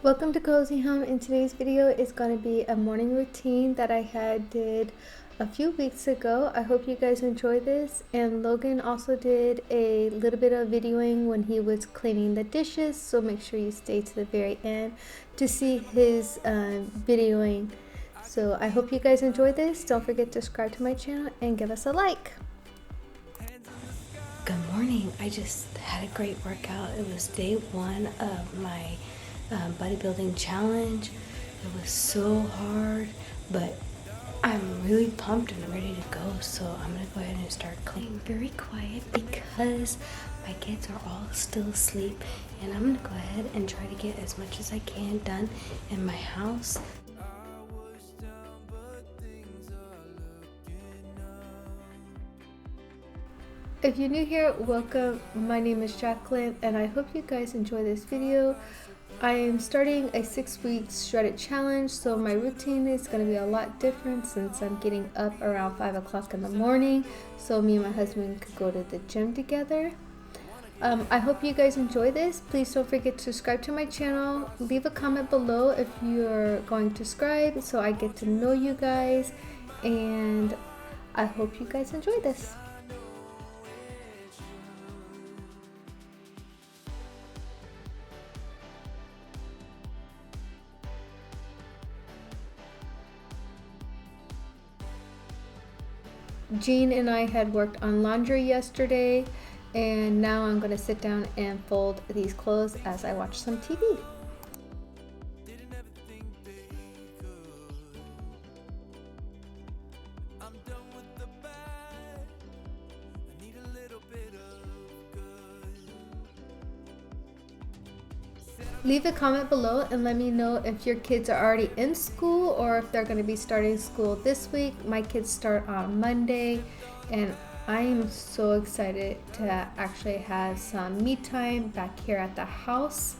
Welcome to Cozy Home. In today's video is going to be a morning routine that I did a few weeks ago. I hope you guys enjoy this. And Logan also did a little bit of videoing when he was cleaning the dishes, so make sure you stay to the very end to see his videoing. So I hope you guys enjoy this. Don't forget to subscribe to my channel and give us a like. Good morning. I just had a great workout. It was day one of my bodybuilding challenge. It was so hard, but I'm really pumped and ready to go. So I'm gonna go ahead and start cleaning. Very quiet because my kids are all still asleep, and I'm gonna go ahead and try to get as much as I can done in my house. If you're new here, welcome. My name is Jacqueline and I hope you guys enjoy this video. I am starting a 6-week shredded challenge, so my routine is going to be a lot different since I'm getting up around 5 o'clock in the morning so me and my husband could go to the gym together. I hope you guys enjoy this. Please don't forget to subscribe to my channel. Leave a comment below if you're going to subscribe so I get to know you guys, and I hope you guys enjoy this. Jean and I had worked on laundry yesterday, and now I'm going to sit down and fold these clothes as I watch some TV. Leave a comment below and let me know if your kids are already in school or if they're going to be starting school this week. My kids start on Monday, and I am so excited to actually have some me time back here at the house.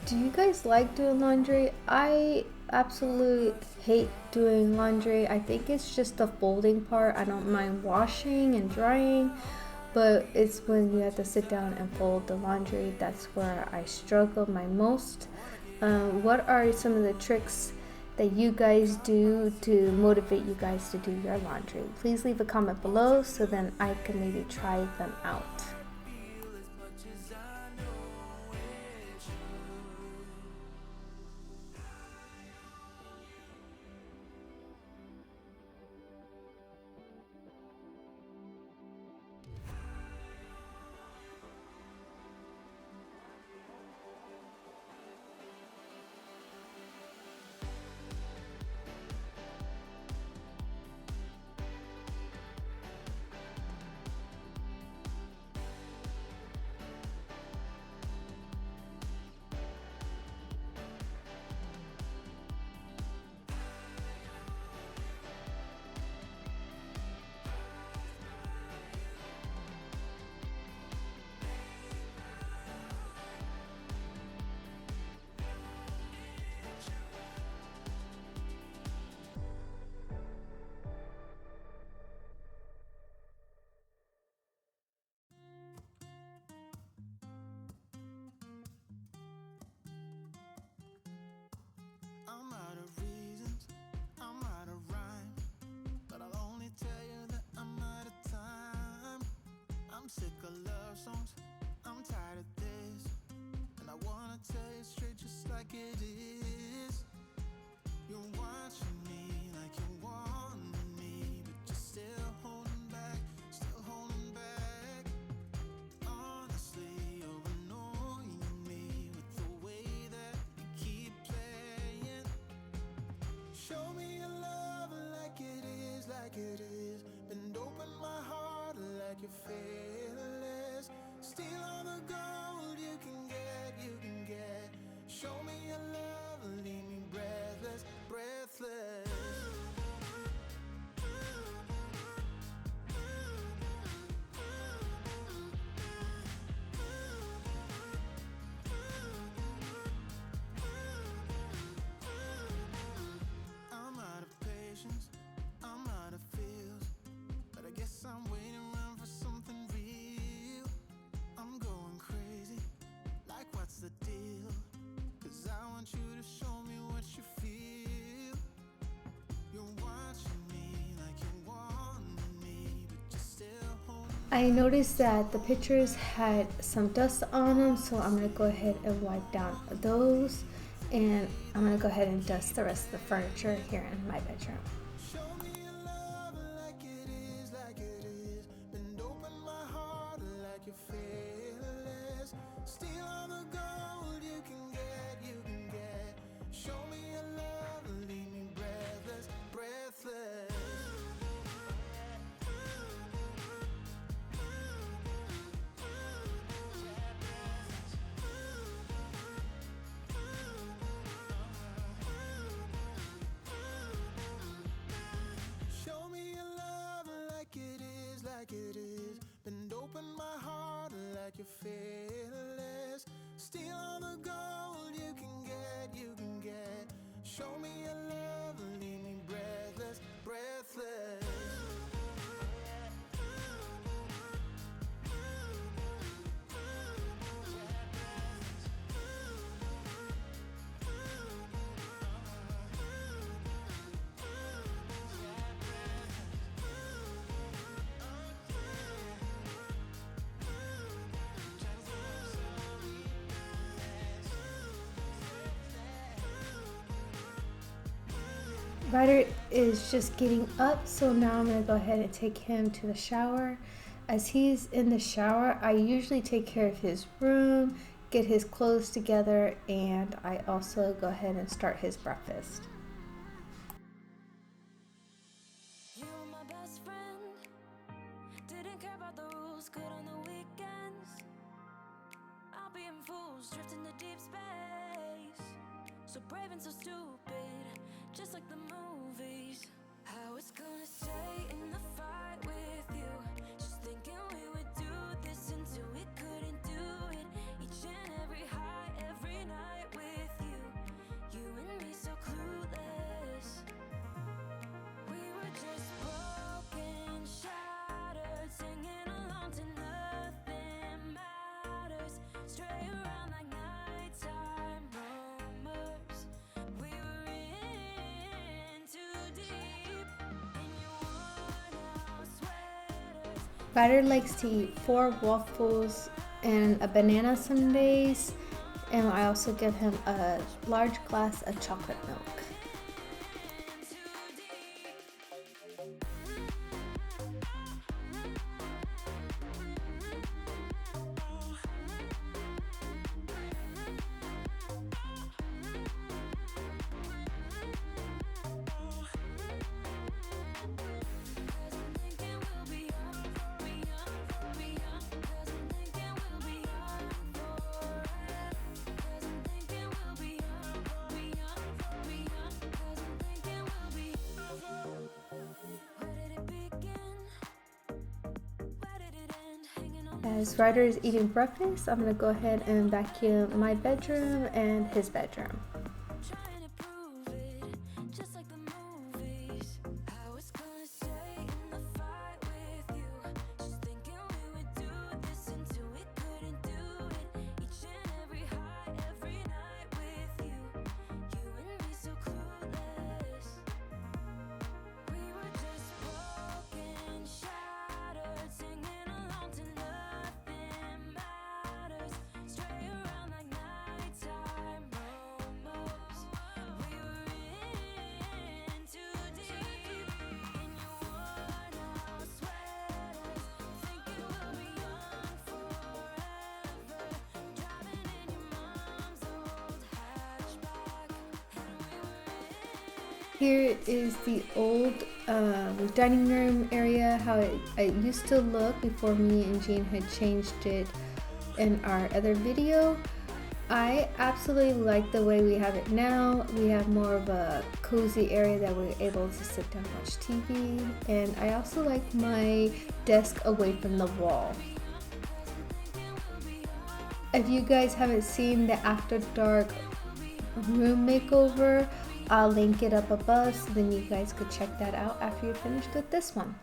Do you guys like doing laundry? I absolutely hate doing laundry. I think it's just the folding part. I don't mind washing and drying, but it's when you have to sit down and fold the laundry that's where I struggle my most. What are some of the tricks that you guys do to motivate you guys to do your laundry? Please leave a comment below so then I can maybe try them out. I'm out of reasons, I'm out of rhyme, but I'll only tell you that I'm out of time. I'm sick of love songs, I'm tired of this, and I wanna tell you straight just like it is. You're watching me like you want me, but you're still holding back, still holding back. Honestly, you're annoying me with the way that you keep playing. Show me your love like it is. Bend open my heart like you're fearless. Steal all the gold you can get. Show me your love, leave me breathless, breathless. I'm out of patience, I'm out of feels, but I noticed that the pictures had some dust on them, so I'm going to go ahead and wipe down those, and I'm going to go ahead and dust the rest of the furniture here in my bedroom. Show me your love like it is, like it is. Bend open my heart like you're fearless. Steal all the gold you can get, you can get. Show me your love, leave me breathless, breathless. Show me your love like it is, like it is. Bend open my heart like you're fearless. Steal all the gold you can get, you can get. Show me your love, leave me breathless, breathless. Ryder is just getting up, so now I'm going to go ahead and take him to the shower. As he's in the shower, I usually take care of his room, get his clothes together, and I also go ahead and start his breakfast. You were my best friend. Didn't care about the rules, good on the weekends. I'll be in fools, drifting to deep space. So brave and so stupid, just like the movies. I was gonna stay in the fight with you, just thinking we would do this until we couldn't do it. Each and every high, every night with you, you and me so clueless. We were just broken, shattered, singing along to nothing matters. Stray around like nighttime rumors. We were in too deep in your worn-out sweaters. Ryder likes to eat 4 waffles and a banana some days, and I also give him a large glass of chocolate milk. As Ryder is eating breakfast, I'm going to go ahead and vacuum my bedroom and his bedroom. Trying to prove it, just like the movies. I was gonna stay in the fight with you, just thinking we would do this until we couldn't do it. Each and every high, every night with you, you and me so clueless. We were just broken, shattered, singing along to nothing matters. Stray around like nighttime rumors. We were in too deep in your worn-out sweaters, thinking we'll be young forever. Driving in your mom's old hatchback, and we were in. Here is the old dining room area, how it used to look before me and Jean had changed it in our other video. I absolutely like the way we have it now. We have more of a cozy area that we're able to sit down and watch TV, and I also like my desk away from the wall. If you guys haven't seen the After Dark room makeover, I'll link it up above so then you guys could check that out after you're finished with this one.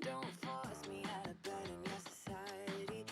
Don't force me out of bed in your society.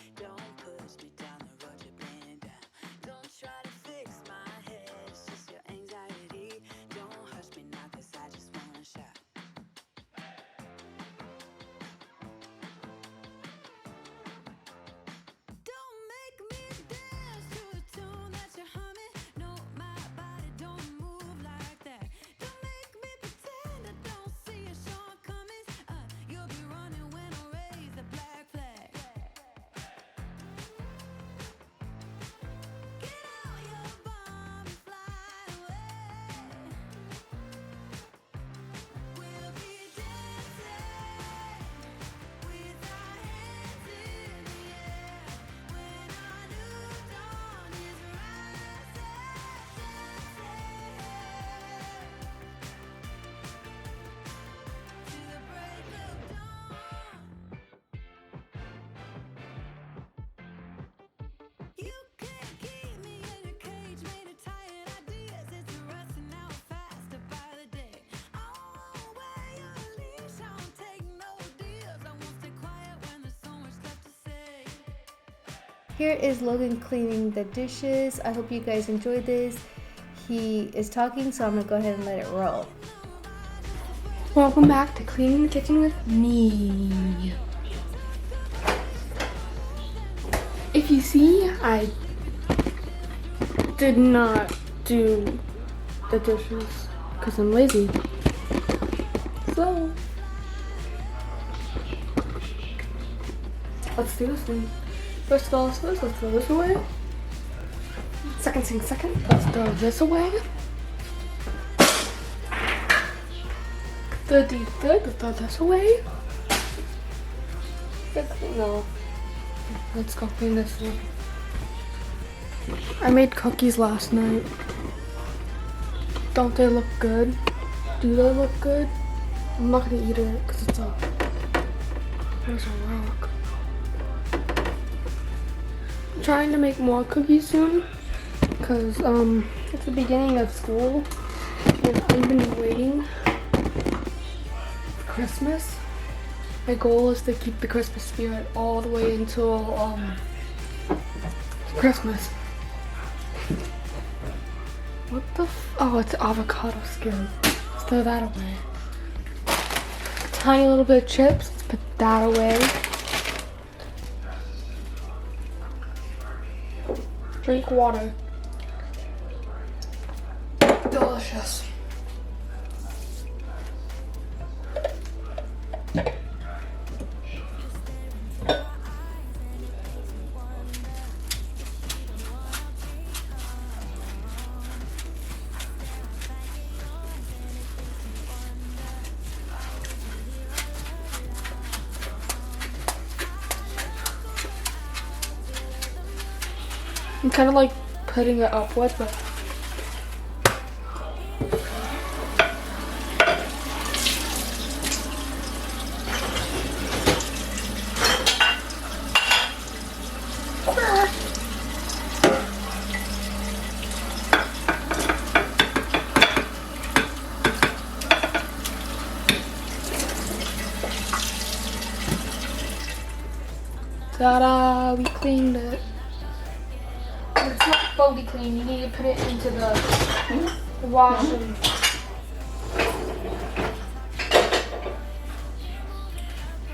Here is Logan cleaning the dishes. I hope you guys enjoyed this. He is talking, so I'm gonna go ahead and let it roll. Welcome back to Cleaning the Kitchen with me. If you see, I did not do the dishes because I'm lazy. So, let's do this thing. First of all, let's throw this away. Second thing second, let's throw this away. Third, let's throw this away. No. Let's go clean this one. I made cookies last night. Don't they look good? Do they look good? I'm not gonna eat it because it's a... There's a rock. I'm trying to make more cookies soon because it's the beginning of school and I've been waiting for Christmas. My goal is to keep the Christmas spirit all the way until Christmas. What the oh, it's avocado skin. Let's throw that away. A tiny little bit of chips. Let's put that away. Drink water. Delicious. I'm kind of like putting it upward, but ta-da! We cleaned it. It's not fully clean. You need to put it into the wash and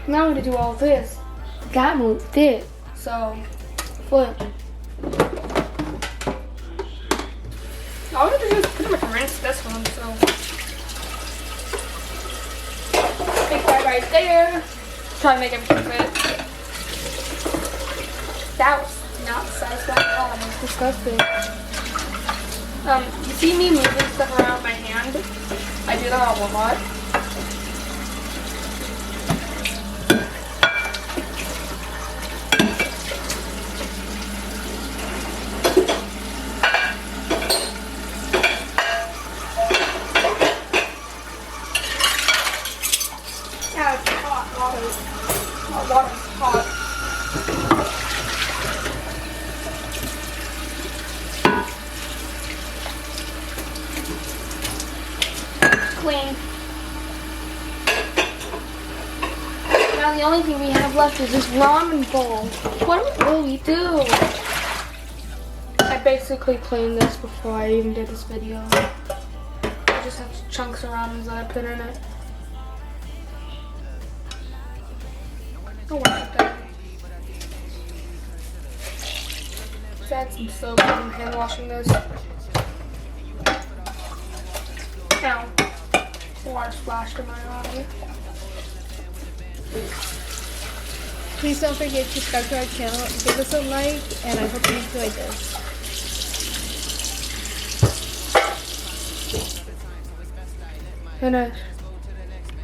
now I'm gonna do all this. That won't fit. So flip. All we have to do is pretty much rinse this one, so big guy right there. Try to make everything fit. That was not satisfying at all. It's disgusting. You see me moving stuff around with my hand? I do that a lot. Yeah, it's hot water. Water's hot. Clean. Now the only thing we have left is this ramen bowl. What will we do? I basically cleaned this before I even did this video. I just have chunks of ramen that I put in it. I'll work with that. Just add some soap. I'm hand washing this. Now. Water splashed in my eye. Please don't forget to subscribe to our channel, give us a like, and I hope you enjoyed this. Finish.